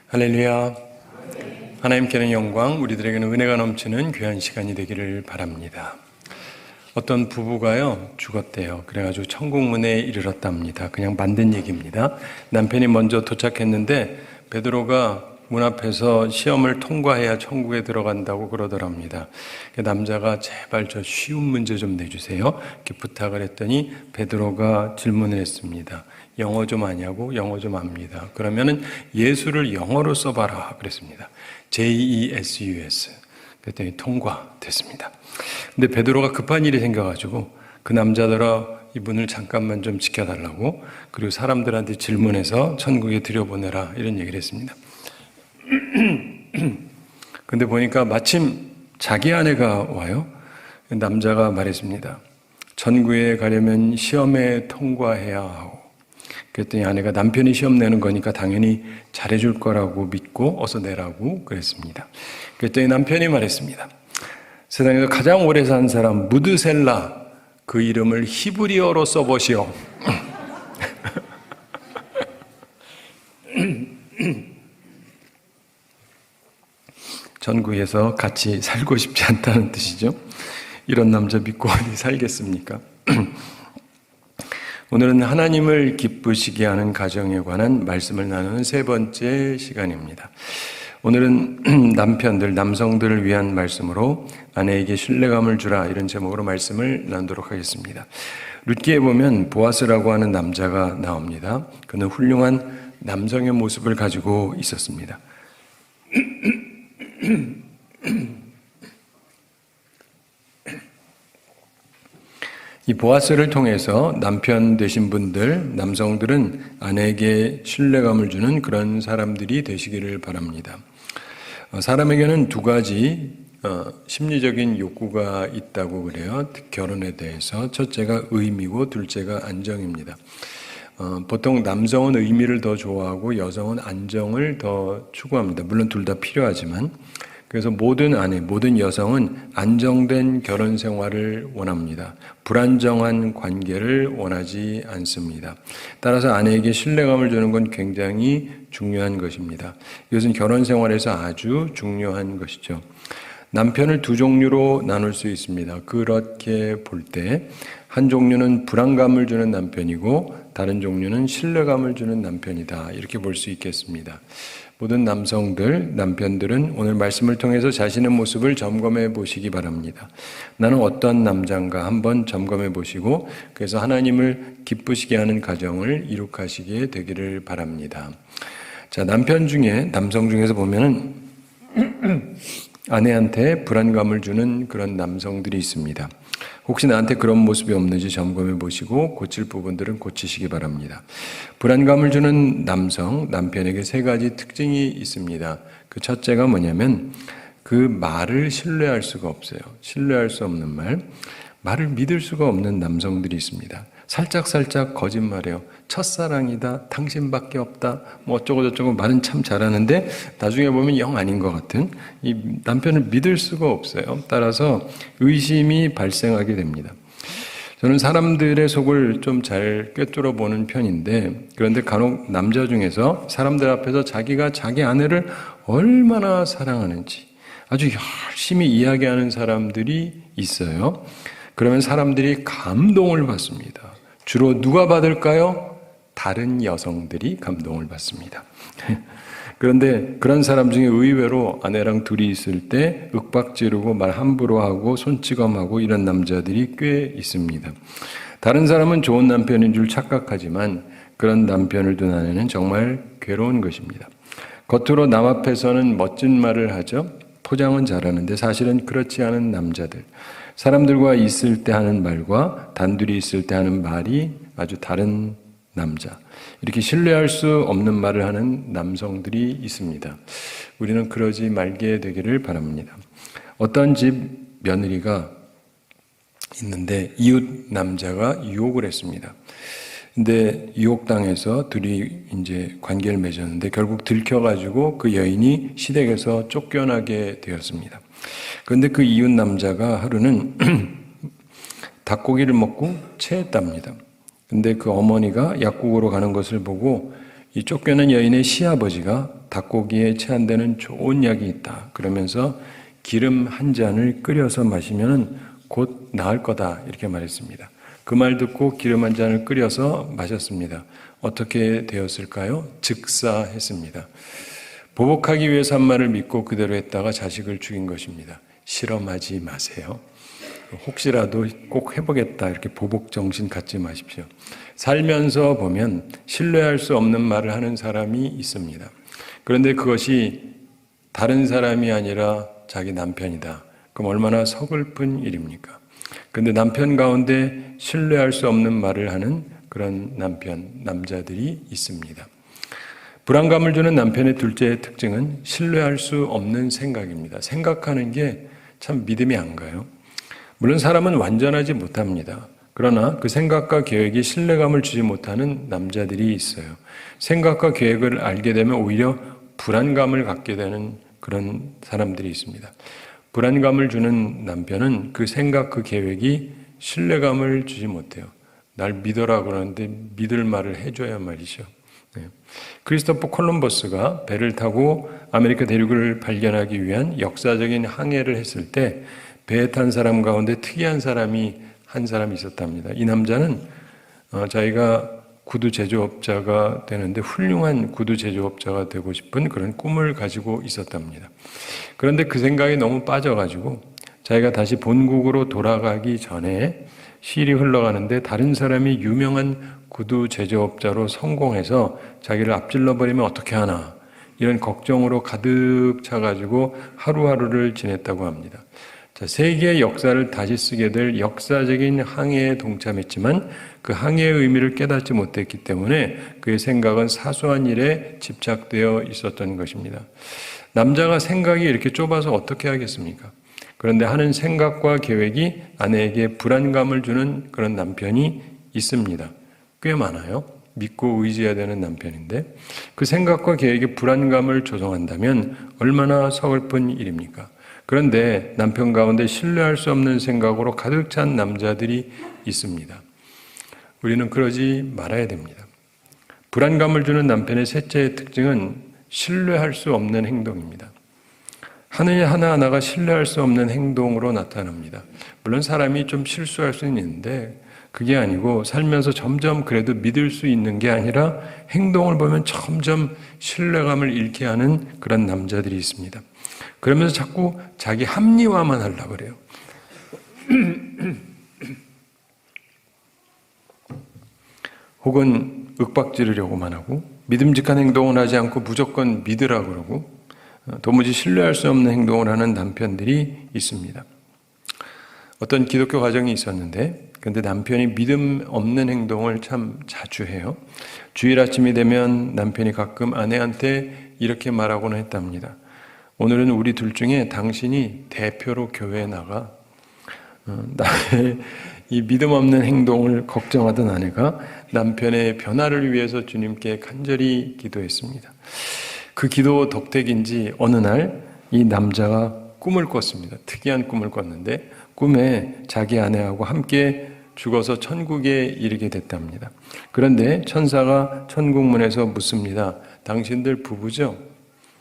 할렐루야. 하나님께는 영광, 우리들에게는 은혜가 넘치는 귀한 시간이 되기를 바랍니다. 어떤 부부가요 죽었대요. 그래가지고 천국문에 이르렀답니다. 그냥 만든 얘기입니다. 남편이 먼저 도착했는데 베드로가 문 앞에서 시험을 통과해야 천국에 들어간다고 그러더랍니다. 남자가 제발 저 쉬운 문제 좀 내주세요 이렇게 부탁을 했더니 베드로가 질문을 했습니다. 영어 좀 아냐고? 영어 좀 압니다. 그러면은 예수를 영어로 써봐라 그랬습니다. JESUS. 그랬더니 통과됐습니다. 근데 베드로가 급한 일이 생겨가지고 그 남자들아 이 문을 잠깐만 좀 지켜달라고, 그리고 사람들한테 질문해서 천국에 들여보내라 이런 얘기를 했습니다. 근데 보니까 마침 자기 아내가 와요. 남자가 말했습니다. 천국에 가려면 시험에 통과해야 하고, 그랬더니 아내가 남편이 시험 내는 거니까 당연히 잘해줄 거라고 믿고 어서 내라고 그랬습니다. 그랬더니 남편이 말했습니다. 세상에서 가장 오래 산 사람 무드셀라, 그 이름을 히브리어로 써보시오. 전국에서 같이 살고 싶지 않다는 뜻이죠. 이런 남자 믿고 어디 살겠습니까? 오늘은 하나님을 기쁘시게 하는 가정에 관한 말씀을 나누는 세 번째 시간입니다. 오늘은 남편들, 남성들을 위한 말씀으로 아내에게 신뢰감을 주라, 이런 제목으로 말씀을 나누도록 하겠습니다. 룻기에 보면 보아스라고 하는 남자가 나옵니다. 그는 훌륭한 남성의 모습을 가지고 있었습니다. 이 보아스를 통해서 남편 되신 분들, 남성들은 아내에게 신뢰감을 주는 그런 사람들이 되시기를 바랍니다. 사람에게는 두 가지 심리적인 욕구가 있다고 그래요. 결혼에 대해서. 첫째가 의미고 둘째가 안정입니다. 보통 남성은 의미를 더 좋아하고 여성은 안정을 더 추구합니다. 물론 둘 다 필요하지만. 그래서 모든 아내, 모든 여성은 안정된 결혼 생활을 원합니다. 불안정한 관계를 원하지 않습니다. 따라서 아내에게 신뢰감을 주는 건 굉장히 중요한 것입니다. 이것은 결혼 생활에서 아주 중요한 것이죠. 남편을 두 종류로 나눌 수 있습니다. 그렇게 볼 때 한 종류는 불안감을 주는 남편이고 다른 종류는 신뢰감을 주는 남편이다, 이렇게 볼 수 있겠습니다. 모든 남성들, 남편들은 오늘 말씀을 통해서 자신의 모습을 점검해 보시기 바랍니다. 나는 어떤 남자인가 한번 점검해 보시고, 그래서 하나님을 기쁘시게 하는 가정을 이룩하시게 되기를 바랍니다. 자, 남편 중에, 남성 중에서 보면은 아내한테 불안감을 주는 그런 남성들이 있습니다. 혹시 나한테 그런 모습이 없는지 점검해 보시고 고칠 부분들은 고치시기 바랍니다. 불안감을 주는 남성, 남편에게 세 가지 특징이 있습니다. 그 첫째가 뭐냐면 그 말을 신뢰할 수가 없어요. 신뢰할 수 없는 말을 믿을 수가 없는 남성들이 있습니다. 살짝 거짓말해요. 첫사랑이다, 당신밖에 없다, 뭐 어쩌고저쩌고 말은 참 잘하는데 나중에 보면 영 아닌 것 같은, 이 남편을 믿을 수가 없어요. 따라서 의심이 발생하게 됩니다. 저는 사람들의 속을 좀 잘 꿰뚫어 보는 편인데, 그런데 간혹 남자 중에서 사람들 앞에서 자기가 자기 아내를 얼마나 사랑하는지 아주 열심히 이야기하는 사람들이 있어요. 그러면 사람들이 감동을 받습니다. 주로 누가 받을까요? 다른 여성들이 감동을 받습니다. 그런데 그런 사람 중에 의외로 아내랑 둘이 있을 때 윽박지르고 말 함부로 하고 손찌검하고 이런 남자들이 꽤 있습니다. 다른 사람은 좋은 남편인 줄 착각하지만 그런 남편을 둔 아내는 정말 괴로운 것입니다. 겉으로 남 앞에서는 멋진 말을 하죠. 포장은 잘하는데 사실은 그렇지 않은 남자들. 사람들과 있을 때 하는 말과 단둘이 있을 때 하는 말이 아주 다른 남자. 이렇게 신뢰할 수 없는 말을 하는 남성들이 있습니다. 우리는 그러지 말게 되기를 바랍니다. 어떤 집 며느리가 있는데 이웃 남자가 유혹을 했습니다. 근데 유혹당해서 둘이 이제 관계를 맺었는데 결국 들켜가지고 그 여인이 시댁에서 쫓겨나게 되었습니다. 그런데 그 이웃 남자가 하루는 닭고기를 먹고 체했답니다. 근데 그 어머니가 약국으로 가는 것을 보고 이 쫓겨난 여인의 시아버지가 닭고기에 체한되는 좋은 약이 있다. 그러면서 기름 한 잔을 끓여서 마시면 곧 나을 거다. 이렇게 말했습니다. 그 말 듣고 기름 한 잔을 끓여서 마셨습니다. 어떻게 되었을까요? 즉사했습니다. 보복하기 위해서 한 말을 믿고 그대로 했다가 자식을 죽인 것입니다. 실험하지 마세요. 혹시라도 꼭 해보겠다 이렇게 보복 정신 갖지 마십시오. 살면서 보면 신뢰할 수 없는 말을 하는 사람이 있습니다. 그런데 그것이 다른 사람이 아니라 자기 남편이다. 그럼 얼마나 서글픈 일입니까? 그런데 남편 가운데 신뢰할 수 없는 말을 하는 그런 남자들이 있습니다. 불안감을 주는 남편의 둘째 특징은 신뢰할 수 없는 생각입니다. 생각하는 게 참 믿음이 안 가요. 물론 사람은 완전하지 못합니다. 그러나 그 생각과 계획이 신뢰감을 주지 못하는 남자들이 있어요. 생각과 계획을 알게 되면 오히려 불안감을 갖게 되는 그런 사람들이 있습니다. 불안감을 주는 남편은 그 생각, 그 계획이 신뢰감을 주지 못해요. 날 믿어라 그러는데 믿을 말을 해줘야 말이죠. 크리스토퍼 콜럼버스가 배를 타고 아메리카 대륙을 발견하기 위한 역사적인 항해를 했을 때 배에 탄 사람 가운데 특이한 사람이 한 사람이 있었답니다. 이 남자는 자기가 구두 제조업자가 되는데 훌륭한 구두 제조업자가 되고 싶은 그런 꿈을 가지고 있었답니다. 그런데 그 생각이 너무 빠져가지고 자기가 다시 본국으로 돌아가기 전에 시일이 흘러가는데 다른 사람이 유명한 구두 제조업자로 성공해서 자기를 앞질러 버리면 어떻게 하나 이런 걱정으로 가득 차가지고 하루하루를 지냈다고 합니다. 자, 세계의 역사를 다시 쓰게 될 역사적인 항해에 동참했지만 그 항해의 의미를 깨닫지 못했기 때문에 그의 생각은 사소한 일에 집착되어 있었던 것입니다. 남자가 생각이 이렇게 좁아서 어떻게 하겠습니까? 그런데 하는 생각과 계획이 아내에게 불안감을 주는 그런 남편이 있습니다. 꽤 많아요. 믿고 의지해야 되는 남편인데 그 생각과 계획이 불안감을 조성한다면 얼마나 서글픈 일입니까? 그런데 남편 가운데 신뢰할 수 없는 생각으로 가득 찬 남자들이 있습니다. 우리는 그러지 말아야 됩니다. 불안감을 주는 남편의 셋째 특징은 신뢰할 수 없는 행동입니다. 하나하나가 신뢰할 수 없는 행동으로 나타납니다. 물론 사람이 좀 실수할 수는 있는데 그게 아니고 살면서 점점 그래도 믿을 수 있는 게 아니라 행동을 보면 점점 신뢰감을 잃게 하는 그런 남자들이 있습니다. 그러면서 자꾸 자기 합리화만 하려고 그래요. 혹은 윽박지르려고만 하고 믿음직한 행동을 하지 않고 무조건 믿으라고 그러고 도무지 신뢰할 수 없는 행동을 하는 남편들이 있습니다. 어떤 기독교 가정이 있었는데 근데 남편이 믿음 없는 행동을 참 자주 해요. 주일 아침이 되면 남편이 가끔 아내한테 이렇게 말하고는 했답니다. 오늘은 우리 둘 중에 당신이 대표로 교회에 나가. 나의 이 믿음 없는 행동을 걱정하던 아내가 남편의 변화를 위해서 주님께 간절히 기도했습니다. 그 기도 덕택인지 어느 날 이 남자가 꿈을 꿨습니다. 특이한 꿈을 꿨는데 꿈에 자기 아내하고 함께 죽어서 천국에 이르게 됐답니다. 그런데 천사가 천국문에서 묻습니다. 당신들 부부죠?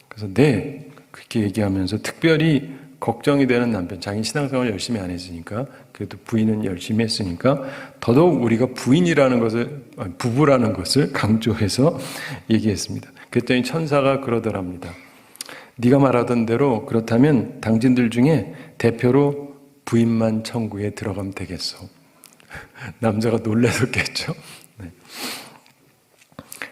그래서 네, 그렇게 얘기하면서 특별히 걱정이 되는 남편, 자기 신앙생활을 열심히 안 했으니까 그래도 부인은 열심히 했으니까 더더욱 우리가 부부라는 것을 강조해서 얘기했습니다. 그랬더니 천사가 그러더랍니다. 네가 말하던 대로 그렇다면 당신들 중에 대표로 부인만 천국에 들어가면 되겠어. 남자가 놀라셨겠죠. 네.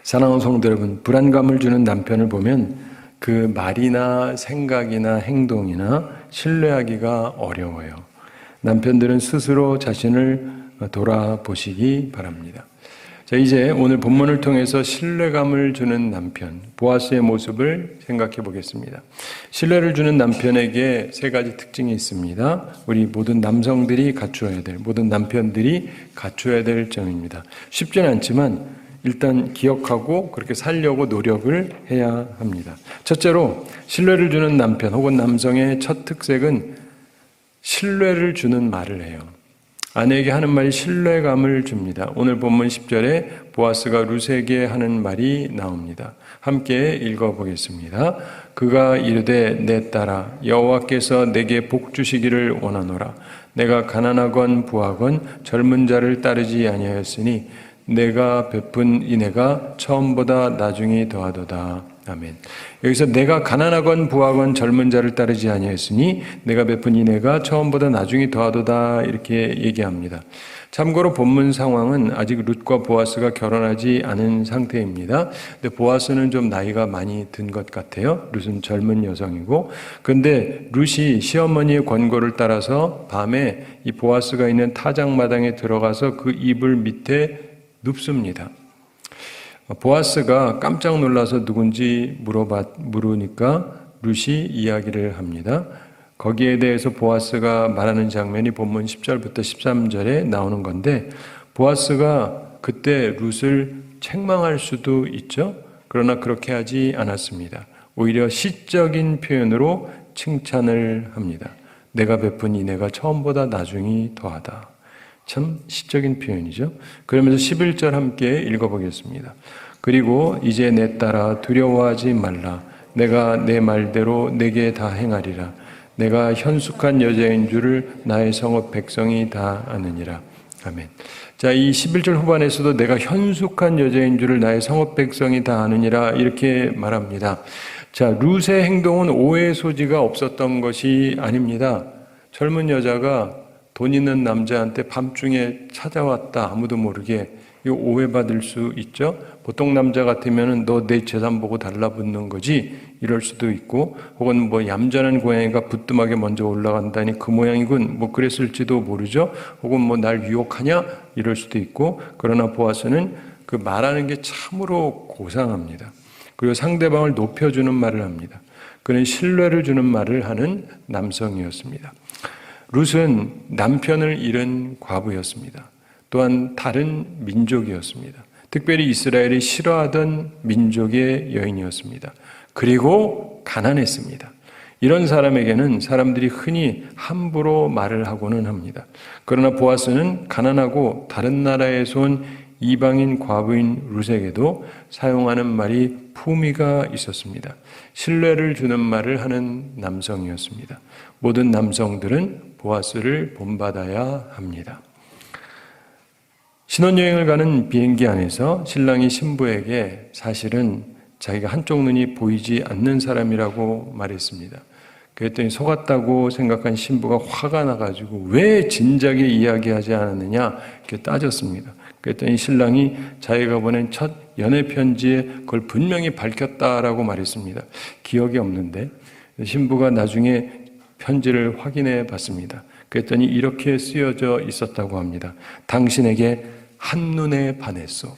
사랑하는 성도 여러분, 불안감을 주는 남편을 보면 그 말이나 생각이나 행동이나 신뢰하기가 어려워요. 남편들은 스스로 자신을 돌아보시기 바랍니다. 자, 이제 오늘 본문을 통해서 신뢰감을 주는 남편, 보아스의 모습을 생각해 보겠습니다. 신뢰를 주는 남편에게 세 가지 특징이 있습니다. 우리 모든 남성들이 갖추어야 될, 모든 남편들이 갖추어야 될 점입니다. 쉽지는 않지만 일단 기억하고 그렇게 살려고 노력을 해야 합니다. 첫째로 신뢰를 주는 남편 혹은 남성의 첫 특색은 신뢰를 주는 말을 해요. 아내에게 하는 말이 신뢰감을 줍니다. 오늘 본문 10절에 보아스가 룻에게 하는 말이 나옵니다. 함께 읽어보겠습니다. 그가 이르되 내 딸아 여호와께서 내게 복 주시기를 원하노라. 내가 가난하건 부하건 젊은 자를 따르지 아니하였으니 내가 베푼 인애가 처음보다 나중이 더하도다. 아멘. 여기서 내가 가난하건 부하건 젊은 자를 따르지 아니하였으니 내가 베푼 인애가 처음보다 나중이 더하도다 이렇게 얘기합니다. 참고로 본문 상황은 아직 룻과 보아스가 결혼하지 않은 상태입니다. 근데 보아스는 좀 나이가 많이 든 것 같아요. 룻은 젊은 여성이고, 그런데 룻이 시어머니의 권고를 따라서 밤에 이 보아스가 있는 타작마당에 들어가서 그 이불 밑에 눕습니다. 보아스가 깜짝 놀라서 누군지 물으니까 룻이 이야기를 합니다. 거기에 대해서 보아스가 말하는 장면이 본문 10절부터 13절에 나오는 건데, 보아스가 그때 룻을 책망할 수도 있죠. 그러나 그렇게 하지 않았습니다. 오히려 시적인 표현으로 칭찬을 합니다. 내가 베푼 인애가 처음보다 나중이 더하다. 참 시적인 표현이죠. 그러면서 11절 함께 읽어보겠습니다. 그리고 이제 내 딸아 두려워하지 말라. 내가 내 말대로 내게 다 행하리라. 내가 현숙한 여자인 줄을 나의 성읍 백성이 다 아느니라. 아멘. 자, 이 11절 후반에서도 내가 현숙한 여자인 줄을 나의 성읍 백성이 다 아느니라 이렇게 말합니다. 자, 룻의 행동은 오해의 소지가 없었던 것이 아닙니다. 젊은 여자가 돈 있는 남자한테 밤중에 찾아왔다 아무도 모르게, 이거 오해받을 수 있죠. 보통 남자 같으면 너 내 재산 보고 달라붙는 거지 이럴 수도 있고, 혹은 뭐 얌전한 고양이가 부뚜막에 먼저 올라간다니 그 모양이군 뭐 그랬을지도 모르죠. 혹은 뭐 날 유혹하냐 이럴 수도 있고. 그러나 보아스는 그 말하는 게 참으로 고상합니다. 그리고 상대방을 높여주는 말을 합니다. 그는 신뢰를 주는 말을 하는 남성이었습니다. 룻은 남편을 잃은 과부였습니다. 또한 다른 민족이었습니다. 특별히 이스라엘이 싫어하던 민족의 여인이었습니다. 그리고 가난했습니다. 이런 사람에게는 사람들이 흔히 함부로 말을 하고는 합니다. 그러나 보아스는 가난하고 다른 나라에서 온 이방인 과부인 룻에게도 사용하는 말이 품위가 있었습니다. 신뢰를 주는 말을 하는 남성이었습니다. 모든 남성들은 보아스를 본받아야 합니다. 신혼여행을 가는 비행기 안에서 신랑이 신부에게 사실은 자기가 한쪽 눈이 보이지 않는 사람이라고 말했습니다. 그랬더니 속았다고 생각한 신부가 화가 나가지고 왜 진작에 이야기하지 않았느냐 이렇게 따졌습니다. 그랬더니 신랑이 자기가 보낸 첫 연애 편지에 그걸 분명히 밝혔다라고 말했습니다. 기억이 없는데 신부가 나중에 편지를 확인해 봤습니다. 그랬더니 이렇게 쓰여져 있었다고 합니다. 당신에게 한눈에 반했소.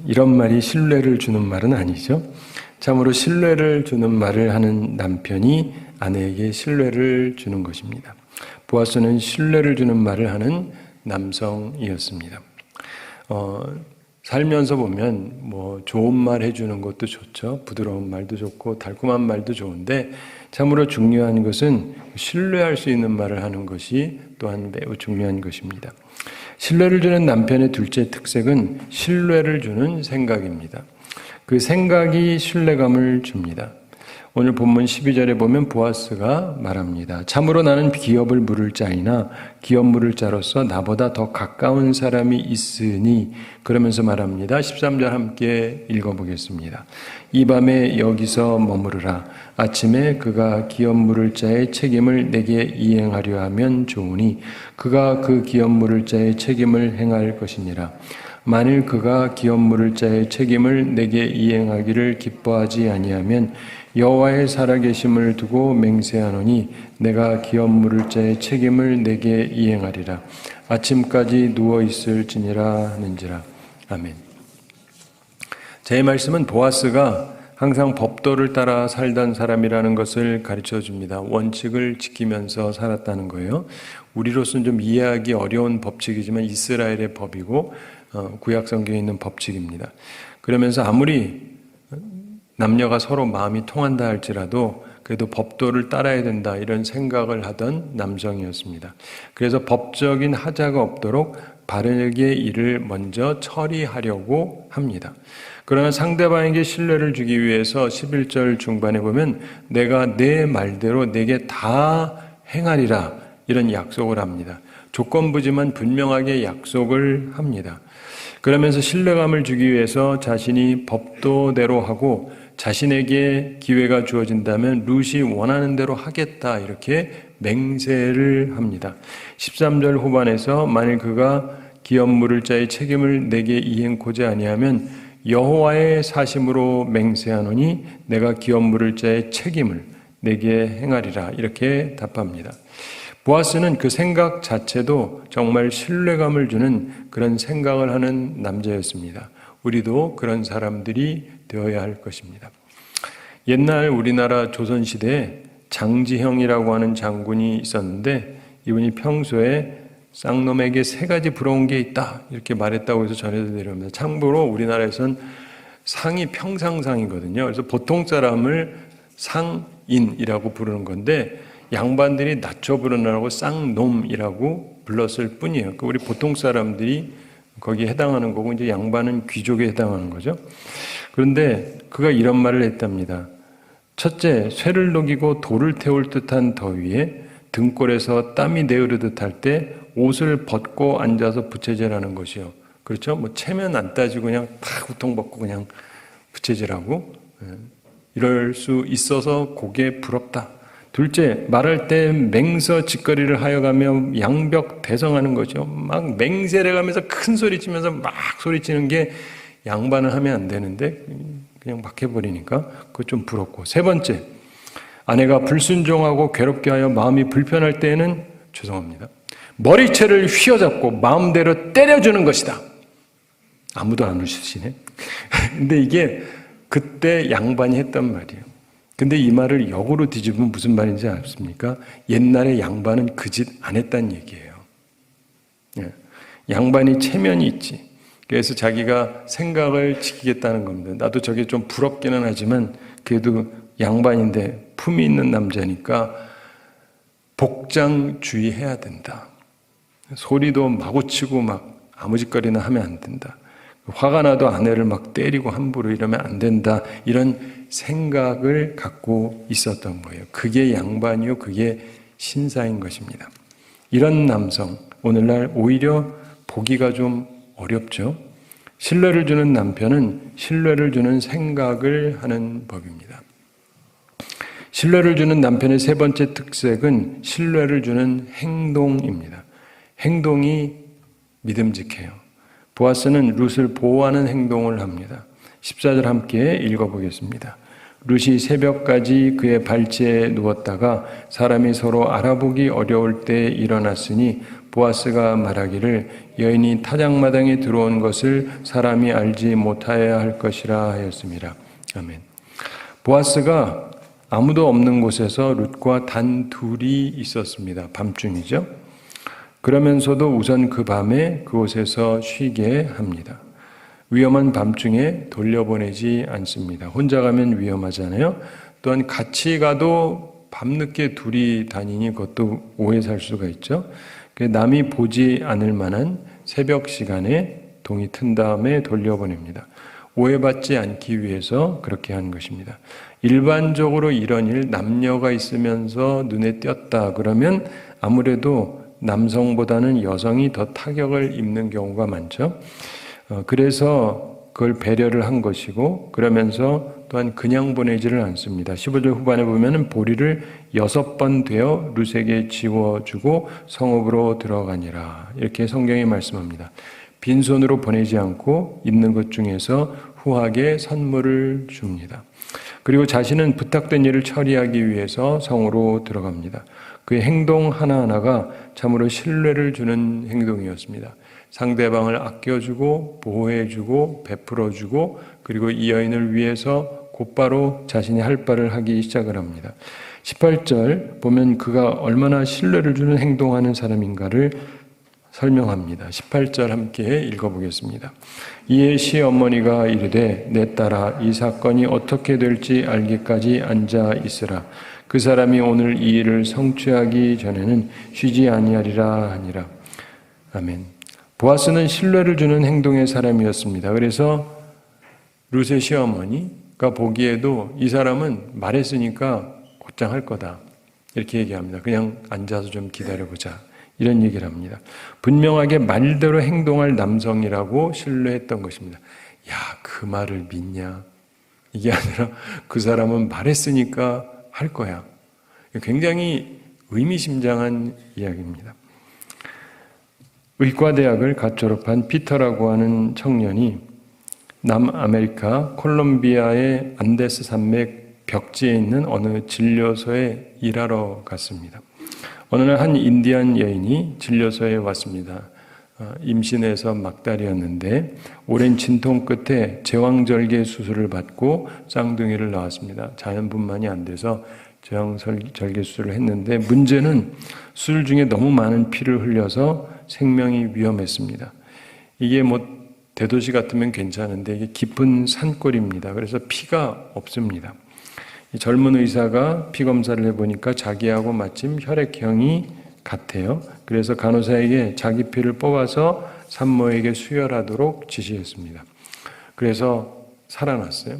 이런 말이 신뢰를 주는 말은 아니죠. 참으로 신뢰를 주는 말을 하는 남편이 아내에게 신뢰를 주는 것입니다. 보아스는 신뢰를 주는 말을 하는 남성이었습니다. 살면서 보면 뭐 좋은 말 해주는 것도 좋죠. 부드러운 말도 좋고 달콤한 말도 좋은데 참으로 중요한 것은 신뢰할 수 있는 말을 하는 것이 또한 매우 중요한 것입니다. 신뢰를 주는 남편의 둘째 특색은 신뢰를 주는 생각입니다. 그 생각이 신뢰감을 줍니다. 오늘 본문 12절에 보면 보아스가 말합니다. 참으로 나는 기업을 물을 자이나 기업 물을 자로서 나보다 더 가까운 사람이 있으니, 그러면서 말합니다. 13절 함께 읽어보겠습니다. 이 밤에 여기서 머무르라. 아침에 그가 기업 물을 자의 책임을 내게 이행하려 하면 좋으니 그가 그 기업 물을 자의 책임을 행할 것이니라. 만일 그가 기업 물을 자의 책임을 내게 이행하기를 기뻐하지 아니하면 여호와의 살아계심을 두고 맹세하노니 내가 기업 물을 자의 책임을 내게 이행하리라. 아침까지 누워 있을지니라 하는지라. 아멘. 제 말씀은 보아스가 항상 법도를 따라 살던 사람이라는 것을 가르쳐 줍니다. 원칙을 지키면서 살았다는 거예요. 우리로서는 좀 이해하기 어려운 법칙이지만 이스라엘의 법이고 구약 성경에 있는 법칙입니다. 그러면서 아무리 남녀가 서로 마음이 통한다 할지라도 그래도 법도를 따라야 된다 이런 생각을 하던 남성이었습니다. 그래서 법적인 하자가 없도록 바르게 일을 먼저 처리하려고 합니다. 그러나 상대방에게 신뢰를 주기 위해서 11절 중반에 보면 내가 내 말대로 내게 다 행하리라 이런 약속을 합니다. 조건부지만 분명하게 약속을 합니다. 그러면서 신뢰감을 주기 위해서 자신이 법도대로 하고 자신에게 기회가 주어진다면 룻이 원하는 대로 하겠다 이렇게 맹세를 합니다. 13절 후반에서 만일 그가 기업 물을 자의 책임을 내게 이행코자 아니하면 여호와의 사심으로 맹세하노니 내가 기업 물을 자의 책임을 내게 행하리라 이렇게 답합니다. 보아스는 그 생각 자체도 정말 신뢰감을 주는 그런 생각을 하는 남자였습니다. 우리도 그런 사람들이 되어야 할 것입니다. 옛날 우리나라 조선시대에 장지형이라고 하는 장군이 있었는데 이분이 평소에 쌍놈에게 3가지 부러운 게 있다 이렇게 말했다고 해서 전해져 내려옵니다. 참고로 우리나라에서는 상이 평상상이거든요. 그래서 보통 사람을 상인이라고 부르는 건데 양반들이 낮춰 부르느라고 쌍놈이라고 불렀을 뿐이에요. 우리 보통 사람들이 거기에 해당하는 거고 이제 양반은 귀족에 해당하는 거죠. 그런데 그가 이런 말을 했답니다. 첫째, 쇠를 녹이고 돌을 태울 듯한 더위에 등골에서 땀이 내흐르듯 할 때 옷을 벗고 앉아서 부채질하는 것이요. 그렇죠? 뭐 체면 안 따지고 그냥 탁 우통 벗고 그냥 부채질하고 이럴 수 있어서 그게 부럽다. 둘째, 말할 때 맹서 짓거리를 하여가며 양벽 대성하는 거죠. 막 맹세를 가면서 큰 소리 치면서 막 소리치는 게 양반을 하면 안 되는데 그냥 막 해버리니까 그거 좀 부럽고. 세 번째, 아내가 불순종하고 괴롭게 하여 마음이 불편할 때에는 죄송합니다. 머리채를 휘어잡고 마음대로 때려주는 것이다. 아무도 안 웃으시네. 근데 이게 그때 양반이 했단 말이에요. 근데 이 말을 역으로 뒤집으면 무슨 말인지 아십니까? 옛날에 양반은 그 짓 안 했다는 얘기예요. 양반이 체면이 있지. 그래서 자기가 생각을 지키겠다는 겁니다. 나도 저게 좀 부럽기는 하지만 그래도 양반인데 품이 있는 남자니까 복장주의해야 된다. 소리도 마구 치고 막 아무 짓거리나 하면 안 된다. 화가 나도 아내를 막 때리고 함부로 이러면 안 된다. 이런 생각을 갖고 있었던 거예요. 그게 양반이요. 그게 신사인 것입니다. 이런 남성, 오늘날 오히려 보기가 좀 어렵죠. 신뢰를 주는 남편은 신뢰를 주는 생각을 하는 법입니다. 신뢰를 주는 남편의 세 번째 특색은 신뢰를 주는 행동입니다. 행동이 믿음직해요. 보아스는 룻을 보호하는 행동을 합니다. 14절 함께 읽어보겠습니다. 룻이 새벽까지 그의 발치에 누웠다가 사람이 서로 알아보기 어려울 때 일어났으니 보아스가 말하기를 여인이 타작마당에 들어온 것을 사람이 알지 못하여야 할 것이라 하였습니다. 아멘. 보아스가 아무도 없는 곳에서 룻과 단 둘이 있었습니다. 밤중이죠. 그러면서도 우선 그 밤에 그곳에서 쉬게 합니다. 위험한 밤중에 돌려보내지 않습니다. 혼자 가면 위험하잖아요. 또한 같이 가도 밤늦게 둘이 다니니 그것도 오해 살 수가 있죠. 남이 보지 않을 만한 새벽 시간에 동이 튼 다음에 돌려보냅니다. 오해받지 않기 위해서 그렇게 한 것입니다. 일반적으로 이런 일 남녀가 있으면서 눈에 띄었다 그러면 아무래도 남성보다는 여성이 더 타격을 입는 경우가 많죠. 그래서 그걸 배려를 한 것이고 그러면서 또한 그냥 보내지를 않습니다. 15절 후반에 보면은 보리를 6번 되어 룻에게 지워주고 성읍으로 들어가니라 이렇게 성경이 말씀합니다. 빈손으로 보내지 않고 있는 것 중에서 후하게 선물을 줍니다. 그리고 자신은 부탁된 일을 처리하기 위해서 성으로 들어갑니다. 그의 행동 하나하나가 참으로 신뢰를 주는 행동이었습니다. 상대방을 아껴주고 보호해주고 베풀어주고 그리고 이 여인을 위해서 곧바로 자신이 할 바를 하기 시작을 합니다. 18절 보면 그가 얼마나 신뢰를 주는 행동하는 사람인가를 설명합니다. 18절 함께 읽어보겠습니다. 이에 시어머니가 이르되 내 딸아 이 사건이 어떻게 될지 알기까지 앉아 있으라. 그 사람이 오늘 이 일을 성취하기 전에는 쉬지 아니하리라 하니라. 아멘. 보아스는 신뢰를 주는 행동의 사람이었습니다. 그래서 룻의 시어머니가 보기에도 이 사람은 말했으니까 곧장 할 거다. 이렇게 얘기합니다. 그냥 앉아서 좀 기다려보자. 이런 얘기를 합니다. 분명하게 말대로 행동할 남성이라고 신뢰했던 것입니다. 야, 그 말을 믿냐? 이게 아니라 그 사람은 말했으니까 할 거야. 굉장히 의미심장한 이야기입니다. 의과대학을 갓 졸업한 피터라고 하는 청년이 남아메리카 콜롬비아의 안데스 산맥 벽지에 있는 어느 진료소에 일하러 갔습니다. 어느 날 한 인디안 여인이 진료소에 왔습니다. 임신해서 막달이었는데 오랜 진통 끝에 제왕절개 수술을 받고 쌍둥이를 낳았습니다. 자연분만이 안 돼서 제왕절개 수술을 했는데 문제는 수술 중에 너무 많은 피를 흘려서 생명이 위험했습니다. 이게 대도시 같으면 괜찮은데 이게 깊은 산골입니다. 그래서 피가 없습니다. 젊은 의사가 피 검사를 해보니까 자기하고 마침 혈액형이 같아요. 그래서 간호사에게 자기 피를 뽑아서 산모에게 수혈하도록 지시했습니다. 그래서 살아났어요.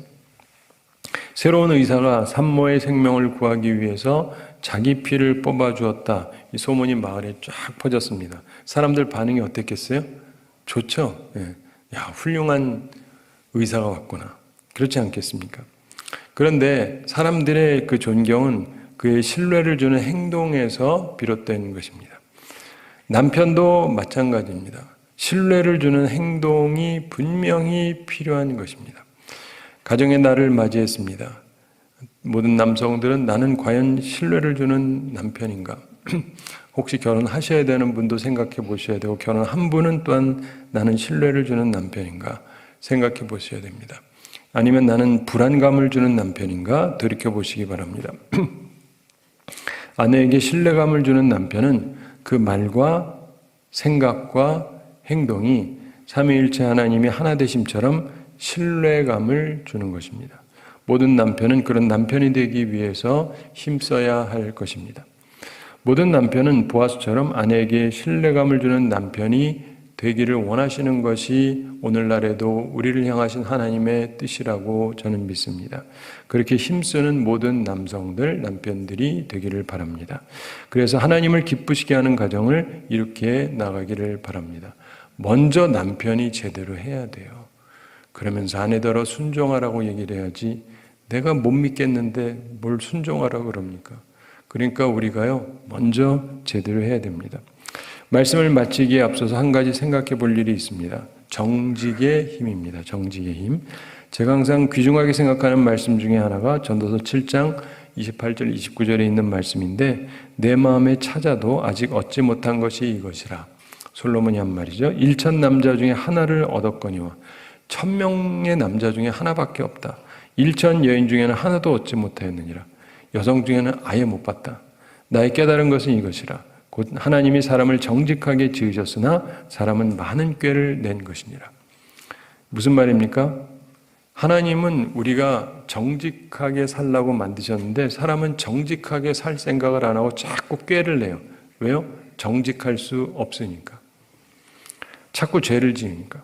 새로운 의사가 산모의 생명을 구하기 위해서 자기 피를 뽑아주었다. 이 소문이 마을에 쫙 퍼졌습니다. 사람들 반응이 어땠겠어요? 좋죠? 예. 야, 훌륭한 의사가 왔구나. 그렇지 않겠습니까? 그런데 사람들의 그 존경은 그의 신뢰를 주는 행동에서 비롯된 것입니다. 남편도 마찬가지입니다. 신뢰를 주는 행동이 분명히 필요한 것입니다. 가정의 날을 맞이했습니다. 모든 남성들은 나는 과연 신뢰를 주는 남편인가? 혹시 결혼하셔야 되는 분도 생각해 보셔야 되고 결혼한 분은 또한 나는 신뢰를 주는 남편인가 생각해 보셔야 됩니다. 아니면 나는 불안감을 주는 남편인가 돌이켜보시기 바랍니다. 아내에게 신뢰감을 주는 남편은 그 말과 생각과 행동이 삼위일체 하나님이 하나되심처럼 신뢰감을 주는 것입니다. 모든 남편은 그런 남편이 되기 위해서 힘써야 할 것입니다. 모든 남편은 보아스처럼 아내에게 신뢰감을 주는 남편이 되기를 원하시는 것이 오늘날에도 우리를 향하신 하나님의 뜻이라고 저는 믿습니다. 그렇게 힘쓰는 모든 남성들, 남편들이 되기를 바랍니다. 그래서 하나님을 기쁘시게 하는 가정을 이렇게 나가기를 바랍니다. 먼저 남편이 제대로 해야 돼요. 그러면서 아내더러 순종하라고 얘기를 해야지 내가 못 믿겠는데 뭘 순종하라고 그럽니까? 그러니까 우리가요, 먼저 제대로 해야 됩니다. 말씀을 마치기에 앞서서 한 가지 생각해 볼 일이 있습니다. 정직의 힘입니다. 정직의 힘. 제가 항상 귀중하게 생각하는 말씀 중에 하나가 전도서 7장 28절 29절에 있는 말씀인데 내 마음에 찾아도 아직 얻지 못한 것이 이것이라. 솔로몬이 한 말이죠. 1천 남자 중에 하나를 얻었거니와 1000명의 남자 중에 하나밖에 없다. 1천 여인 중에는 하나도 얻지 못하였느니라. 여성 중에는 아예 못 봤다. 나의 깨달은 것은 이것이라. 곧 하나님이 사람을 정직하게 지으셨으나 사람은 많은 꾀를 낸 것이니라. 무슨 말입니까? 하나님은 우리가 정직하게 살라고 만드셨는데 사람은 정직하게 살 생각을 안 하고 자꾸 꾀를 내요. 왜요? 정직할 수 없으니까. 자꾸 죄를 지으니까.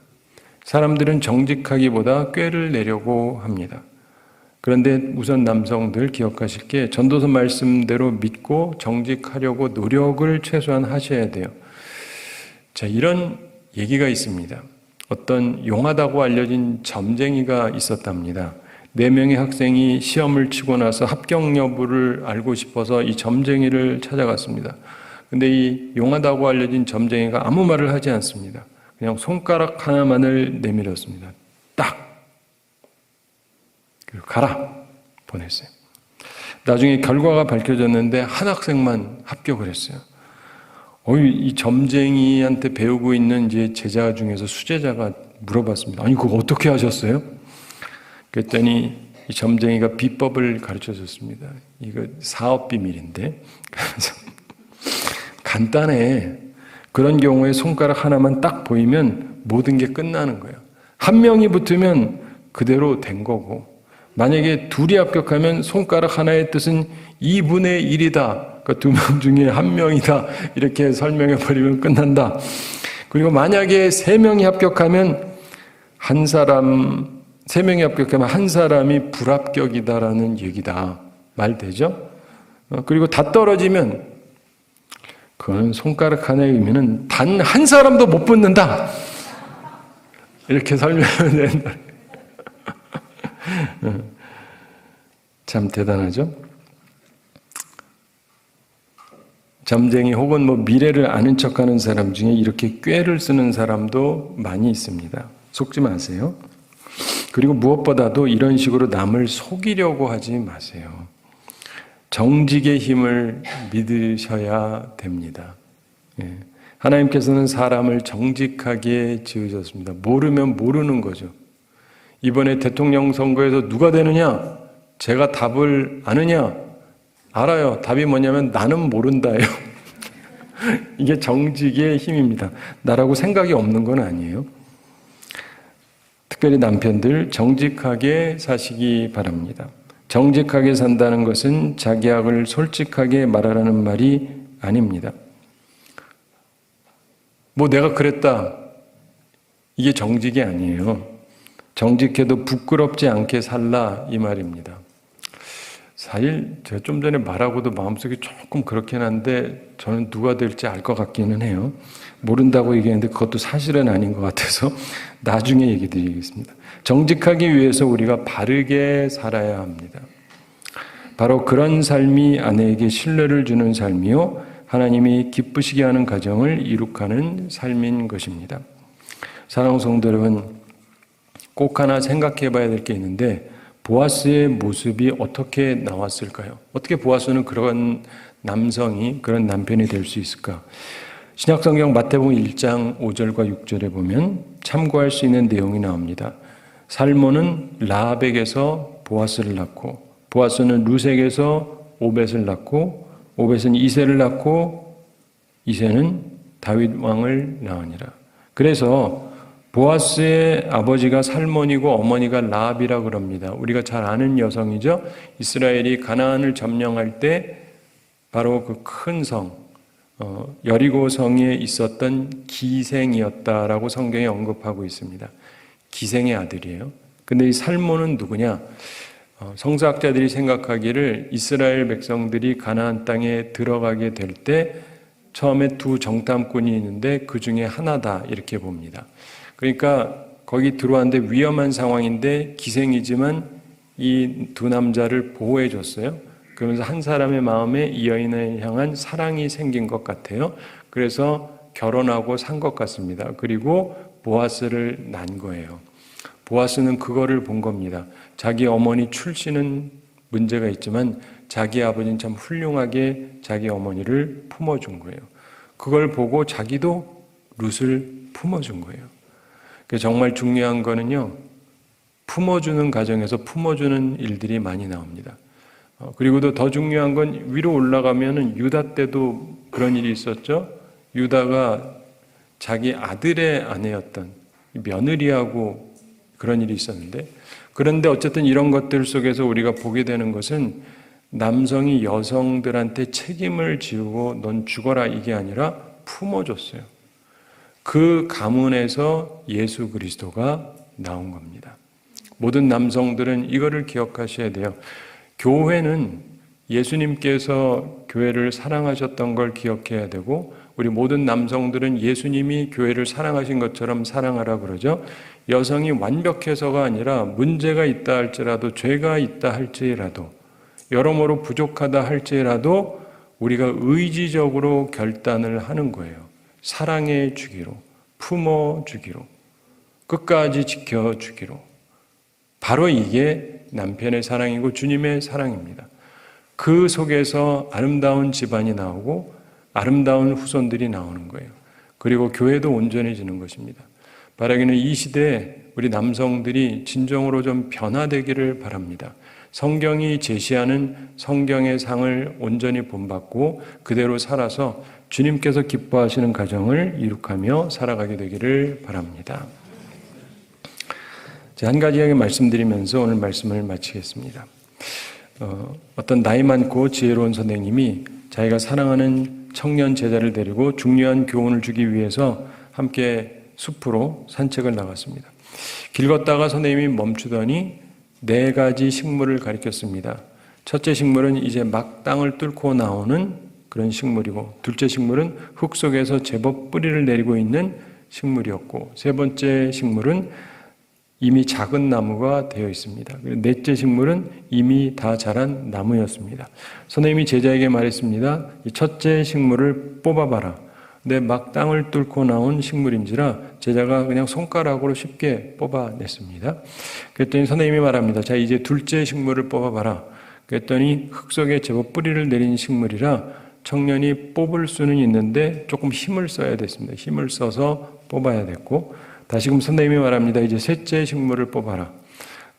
사람들은 정직하기보다 꾀를 내려고 합니다. 그런데 우선 남성들 기억하실 게 전도서 말씀대로 믿고 정직하려고 노력을 최소한 하셔야 돼요. 자, 이런 얘기가 있습니다. 어떤 용하다고 알려진 점쟁이가 있었답니다. 4명의 학생이 시험을 치고 나서 합격 여부를 알고 싶어서 이 점쟁이를 찾아갔습니다. 근데 이 용하다고 알려진 점쟁이가 아무 말을 하지 않습니다. 그냥 손가락 하나만을 내밀었습니다. 딱! 그리고 가라! 보냈어요. 나중에 결과가 밝혀졌는데 한 학생만 합격을 했어요. 이 점쟁이한테 배우고 있는 이제 제자 중에서 수제자가 물어봤습니다. 아니, 그거 어떻게 하셨어요? 그랬더니 이 점쟁이가 비법을 가르쳐 줬습니다. 이거 사업 비밀인데. 간단해. 그런 경우에 손가락 하나만 딱 보이면 모든 게 끝나는 거예요. 한 명이 붙으면 그대로 된 거고, 만약에 둘이 합격하면 손가락 하나의 뜻은 2분의 1이다. 그러니까 두 명 중에 한 명이다. 이렇게 설명해 버리면 끝난다. 그리고 만약에 세 명이 합격하면 세 명이 합격하면 한 사람이 불합격이다라는 얘기다. 말 되죠? 그리고 다 떨어지면 그건 손가락 하나의 의미는 단 한 사람도 못 붙는다. 이렇게 설명하면 된다. 참 대단하죠? 점쟁이 혹은 미래를 아는 척하는 사람 중에 이렇게 꾀를 쓰는 사람도 많이 있습니다. 속지 마세요. 그리고 무엇보다도 이런 식으로 남을 속이려고 하지 마세요. 정직의 힘을 믿으셔야 됩니다. 하나님께서는 사람을 정직하게 지으셨습니다. 모르면 모르는 거죠. 이번에 대통령 선거에서 누가 되느냐? 제가 답을 아느냐? 알아요. 답이 뭐냐면 나는 모른다예요. 이게 정직의 힘입니다. 나라고 생각이 없는 건 아니에요. 특별히 남편들 정직하게 사시기 바랍니다. 정직하게 산다는 것은 자기학을 솔직하게 말하라는 말이 아닙니다. 내가 그랬다. 이게 정직이 아니에요. 정직해도 부끄럽지 않게 살라 이 말입니다. 사실 제가 좀 전에 말하고도 마음속에 조금 그렇긴 한데 저는 누가 될지 알 것 같기는 해요. 모른다고 얘기했는데 그것도 사실은 아닌 것 같아서 나중에 얘기 드리겠습니다. 정직하기 위해서 우리가 바르게 살아야 합니다. 바로 그런 삶이 아내에게 신뢰를 주는 삶이요 하나님이 기쁘시게 하는 가정을 이룩하는 삶인 것입니다. 사랑하는 성도 여러분, 꼭 하나 생각해 봐야 될 게 있는데 보아스의 모습이 어떻게 나왔을까요? 어떻게 보아스는 그런 남성이 그런 남편이 될 수 있을까? 신약성경 마태복음 1장 5절과 6절에 보면 참고할 수 있는 내용이 나옵니다. 살몬은 라합에게서 보아스를 낳고 보아스는 루색에서 오벳을 낳고 오벳은 이새를 낳고 이새는 다윗 왕을 낳으니라. 그래서 보아스의 아버지가 살몬이고 어머니가 라합이라 그럽니다. 우리가 잘 아는 여성이죠. 이스라엘이 가나안을 점령할 때 바로 그 큰 성, 여리고 성에 있었던 기생이었다라고 성경에 언급하고 있습니다. 기생의 아들이에요. 근데 이 살몬은 누구냐? 성서학자들이 생각하기를 이스라엘 백성들이 가나안 땅에 들어가게 될 때 처음에 두 정탐꾼이 있는데 그 중에 하나다 이렇게 봅니다. 그러니까 거기 들어왔는데 위험한 상황인데 기생이지만 이 두 남자를 보호해 줬어요. 그러면서 한 사람의 마음에 이 여인을 향한 사랑이 생긴 것 같아요. 그래서 결혼하고 산 것 같습니다. 그리고 보아스를 낳은 거예요. 보아스는 그거를 본 겁니다. 자기 어머니 출신은 문제가 있지만 자기 아버지는 참 훌륭하게 자기 어머니를 품어준 거예요. 그걸 보고 자기도 룻을 품어준 거예요. 정말 중요한 거는요, 품어주는 가정에서 품어주는 일들이 많이 나옵니다. 그리고도 더 중요한 건 위로 올라가면은 유다 때도 그런 일이 있었죠. 유다가 자기 아들의 아내였던 며느리하고 그런 일이 있었는데, 그런데 어쨌든 이런 것들 속에서 우리가 보게 되는 것은 남성이 여성들한테 책임을 지우고 넌 죽어라 이게 아니라 품어줬어요. 그 가문에서 예수 그리스도가 나온 겁니다. 모든 남성들은 이거를 기억하셔야 돼요. 교회는 예수님께서 교회를 사랑하셨던 걸 기억해야 되고 우리 모든 남성들은 예수님이 교회를 사랑하신 것처럼 사랑하라 그러죠. 여성이 완벽해서가 아니라 문제가 있다 할지라도 죄가 있다 할지라도 여러모로 부족하다 할지라도 우리가 의지적으로 결단을 하는 거예요. 사랑해 주기로, 품어 주기로, 끝까지 지켜 주기로. 바로 이게 남편의 사랑이고 주님의 사랑입니다. 그 속에서 아름다운 집안이 나오고 아름다운 후손들이 나오는 거예요. 그리고 교회도 온전해지는 것입니다. 바라기는 이 시대에 우리 남성들이 진정으로 좀 변화되기를 바랍니다. 성경이 제시하는 성경의 상을 온전히 본받고 그대로 살아서 주님께서 기뻐하시는 가정을 이룩하며 살아가게 되기를 바랍니다. 한 가지 이야기 말씀드리면서 오늘 말씀을 마치겠습니다. 어떤 나이 많고 지혜로운 선생님이 자기가 사랑하는 청년 제자를 데리고 중요한 교훈을 주기 위해서 함께 숲으로 산책을 나갔습니다. 길 걷다가 선생님이 멈추더니 4가지 식물을 가리켰습니다. 첫째 식물은 이제 막 땅을 뚫고 나오는 그런 식물이고, 둘째 식물은 흙 속에서 제법 뿌리를 내리고 있는 식물이었고, 세 번째 식물은 이미 작은 나무가 되어 있습니다. 그리고 넷째 식물은 이미 다 자란 나무였습니다. 선생님이 제자에게 말했습니다. 이 첫째 식물을 뽑아봐라. 근데 막 땅을 뚫고 나온 식물인지라 제자가 그냥 손가락으로 쉽게 뽑아냈습니다. 그랬더니 선생님이 말합니다. 자, 이제 둘째 식물을 뽑아봐라. 그랬더니 흙 속에 제법 뿌리를 내린 식물이라 청년이 뽑을 수는 있는데 조금 힘을 써야 됐습니다. 힘을 써서 뽑아야 됐고, 다시금 선생님이 말합니다. 이제 셋째 식물을 뽑아라.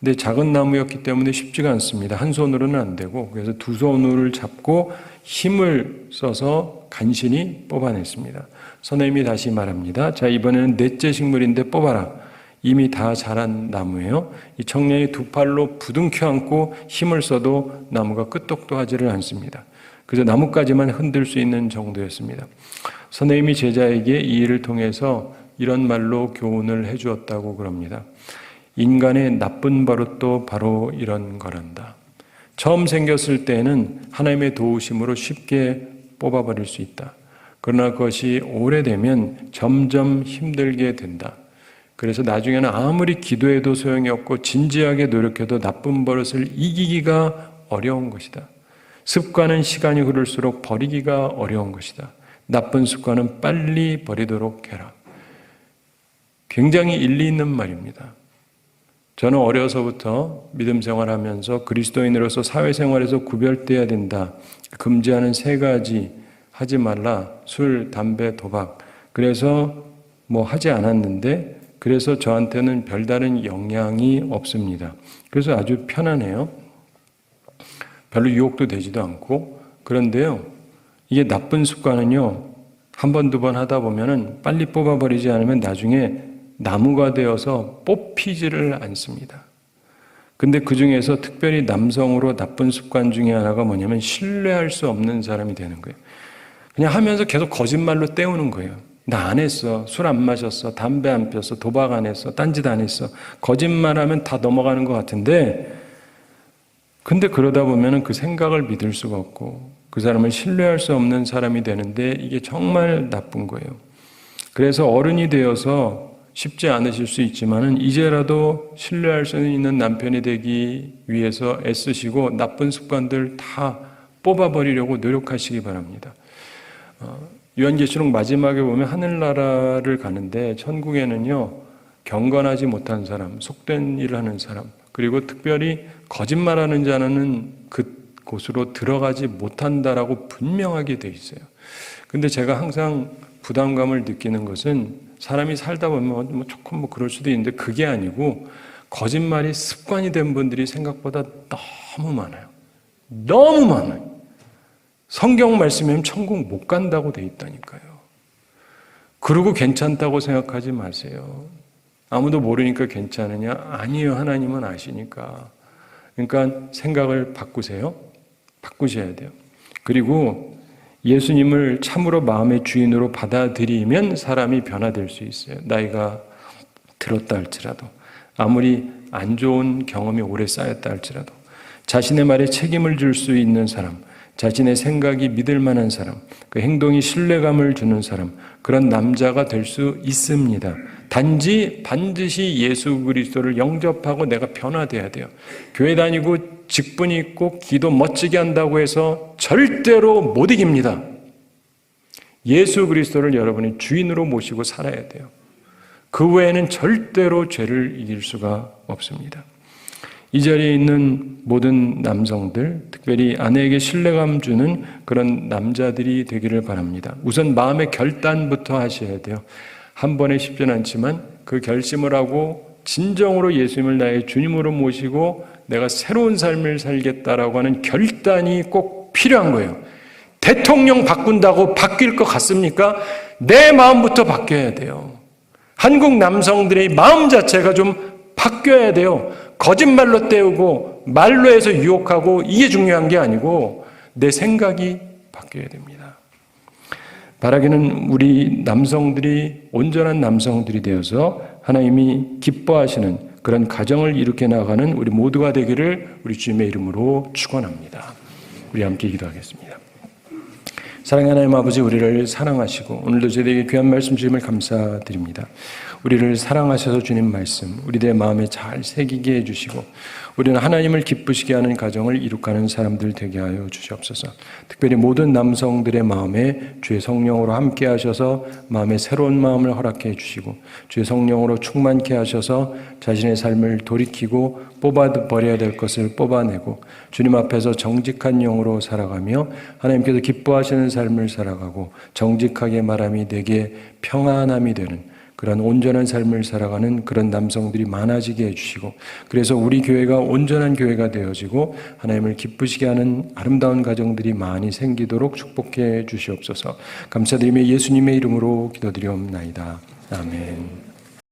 근데 작은 나무였기 때문에 쉽지가 않습니다. 한 손으로는 안 되고, 그래서 두 손을 잡고 힘을 써서 간신히 뽑아냈습니다. 선생님이 다시 말합니다. 자, 이번에는 넷째 식물인데 뽑아라. 이미 다 자란 나무예요. 이 청년이 두 팔로 부둥켜 안고 힘을 써도 나무가 끄떡도 하지를 않습니다. 그래서 나무까지만 흔들 수 있는 정도였습니다. 선생님이 제자에게 이 일을 통해서 이런 말로 교훈을 해주었다고 그럽니다. 인간의 나쁜 버릇도 바로 이런 거란다. 처음 생겼을 때는 하나님의 도우심으로 쉽게 뽑아버릴 수 있다. 그러나 그것이 오래되면 점점 힘들게 된다. 그래서 나중에는 아무리 기도해도 소용이 없고 진지하게 노력해도 나쁜 버릇을 이기기가 어려운 것이다. 습관은 시간이 흐를수록 버리기가 어려운 것이다. 나쁜 습관은 빨리 버리도록 해라. 굉장히 일리 있는 말입니다. 저는 어려서부터 믿음 생활하면서 그리스도인으로서 사회생활에서 구별돼야 된다. 금지하는 3가지 하지 말라. 술, 담배, 도박. 그래서 하지 않았는데 그래서 저한테는 별다른 영향이 없습니다. 그래서 아주 편안해요. 별로 유혹도 되지도 않고. 그런데요, 이게 나쁜 습관은요, 한 번, 2번 하다 보면은 빨리 뽑아버리지 않으면 나중에 나무가 되어서 뽑히지를 않습니다. 근데 그 중에서 특별히 남성으로 나쁜 습관 중에 하나가 뭐냐면 신뢰할 수 없는 사람이 되는 거예요. 그냥 하면서 계속 거짓말로 때우는 거예요. 나 안 했어. 술 안 마셨어. 담배 안 폈어. 도박 안 했어. 딴짓 안 했어. 거짓말하면 다 넘어가는 것 같은데, 근데 그러다 보면은 그 생각을 믿을 수가 없고 그 사람을 신뢰할 수 없는 사람이 되는데 이게 정말 나쁜 거예요. 그래서 어른이 되어서 쉽지 않으실 수 있지만은 이제라도 신뢰할 수 있는 남편이 되기 위해서 애쓰시고 나쁜 습관들 다 뽑아버리려고 노력하시기 바랍니다. 요한계시록 마지막에 보면 하늘나라를 가는데 천국에는요, 경건하지 못한 사람, 속된 일을 하는 사람, 그리고 특별히 거짓말하는 자는 그곳으로 들어가지 못한다라고 분명하게 돼 있어요. 근데 제가 항상 부담감을 느끼는 것은 사람이 살다 보면 조금 그럴 수도 있는데 그게 아니고 거짓말이 습관이 된 분들이 생각보다 너무 많아요. 너무 많아요. 성경 말씀이면 천국 못 간다고 돼 있다니까요. 그러고 괜찮다고 생각하지 마세요. 아무도 모르니까 괜찮으냐? 아니에요. 하나님은 아시니까. 그러니까 생각을 바꾸세요. 바꾸셔야 돼요. 그리고 예수님을 참으로 마음의 주인으로 받아들이면 사람이 변화될 수 있어요. 나이가 들었다 할지라도, 아무리 안 좋은 경험이 오래 쌓였다 할지라도, 자신의 말에 책임을 질 수 있는 사람, 자신의 생각이 믿을 만한 사람, 그 행동이 신뢰감을 주는 사람, 그런 남자가 될 수 있습니다. 단지 반드시 예수 그리스도를 영접하고 내가 변화돼야 돼요. 교회 다니고 직분이 있고 기도 멋지게 한다고 해서 절대로 못 이깁니다. 예수 그리스도를 여러분이 주인으로 모시고 살아야 돼요. 그 외에는 절대로 죄를 이길 수가 없습니다. 이 자리에 있는 모든 남성들, 특별히 아내에게 신뢰감 주는 그런 남자들이 되기를 바랍니다. 우선 마음의 결단부터 하셔야 돼요. 한 번에 쉽지는 않지만 그 결심을 하고 진정으로 예수님을 나의 주님으로 모시고 내가 새로운 삶을 살겠다라고 하는 결단이 꼭 필요한 거예요. 대통령 바꾼다고 바뀔 것 같습니까? 내 마음부터 바뀌어야 돼요. 한국 남성들의 마음 자체가 좀 바뀌어야 돼요. 거짓말로 때우고 말로 해서 유혹하고 이게 중요한 게 아니고 내 생각이 바뀌어야 됩니다. 바라기는 우리 남성들이 온전한 남성들이 되어서 하나님이 기뻐하시는 그런 가정을 일으켜 나가는 우리 모두가 되기를 우리 주님의 이름으로 축원합니다. 우리 함께 기도하겠습니다. 사랑하는 하나님 아버지, 우리를 사랑하시고 오늘도 저희에게 귀한 말씀 주심을 감사드립니다. 우리를 사랑하셔서 주님 말씀 우리들의 마음에 잘 새기게 해주시고 우리는 하나님을 기쁘시게 하는 가정을 이룩하는 사람들 되게 하여 주시옵소서. 특별히 모든 남성들의 마음에 주의 성령으로 함께 하셔서 마음에 새로운 마음을 허락해 주시고 주의 성령으로 충만케 하셔서 자신의 삶을 돌이키고 뽑아버려야 될 것을 뽑아내고 주님 앞에서 정직한 영으로 살아가며 하나님께서 기뻐하시는 삶을 살아가고 정직하게 말함이 내게 평안함이 되는 그런 온전한 삶을 살아가는 그런 남성들이 많아지게 해주시고 그래서 우리 교회가 온전한 교회가 되어지고 하나님을 기쁘시게 하는 아름다운 가정들이 많이 생기도록 축복해 주시옵소서. 감사드리며 예수님의 이름으로 기도드리옵나이다. 아멘.